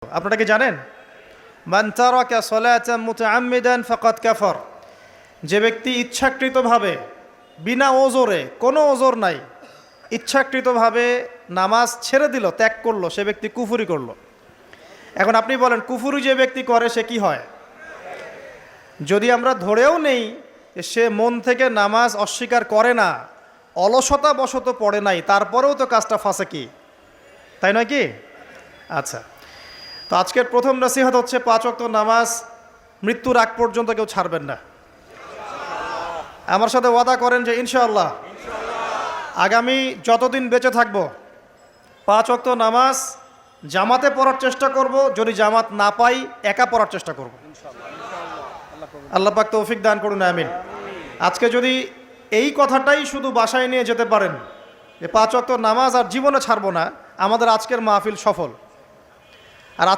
আপনারা কি জানেন মান তারাকা সালাতান মুতাআম্মিদান ফাকাদ কাফার, যে ব্যক্তি ইচ্ছাকৃতভাবে বিনা ওজরে, কোনো ওজর নাই, ইচ্ছাকৃতভাবে নামাজ ছেড়ে দিল, ত্যাগ করলো, সে ব্যক্তি কুফরি করলো। এখন আপনি বলেন কুফরি যে ব্যক্তি করে সে কি হয়? যদি আমরা ধরেও নেই সে মন থেকে নামাজ অস্বীকার করে না, অলসতা বশত পড়ে নাই, তারপরেও তো কাজটা ফাঁসেকি, তাই নয় কি? আচ্ছা, তো আজকের প্রথম নসিহত হচ্ছে 5 ওয়াক্ত নামাজ মৃত্যুর আগ পর্যন্ত কেউ ছাড়বেন না। আমার সাথে ওয়াদা করেন যে ইনশাআল্লাহ আগামী যতদিন বেঁচে থাকবো 5 ওয়াক্ত নামাজ জামাতে পড়ার চেষ্টা করব, যদি জামাত না পাই একা পড়ার চেষ্টা করব। আল্লাহ পাক তৌফিক দান করুন, আমিন। আজকে যদি এই কথাটাই শুধু বাসায় নিয়ে যেতে পারেন যে 5 ওয়াক্ত নামাজ আর জীবনে ছাড়বো না, আমাদের আজকের মাহফিল সফল।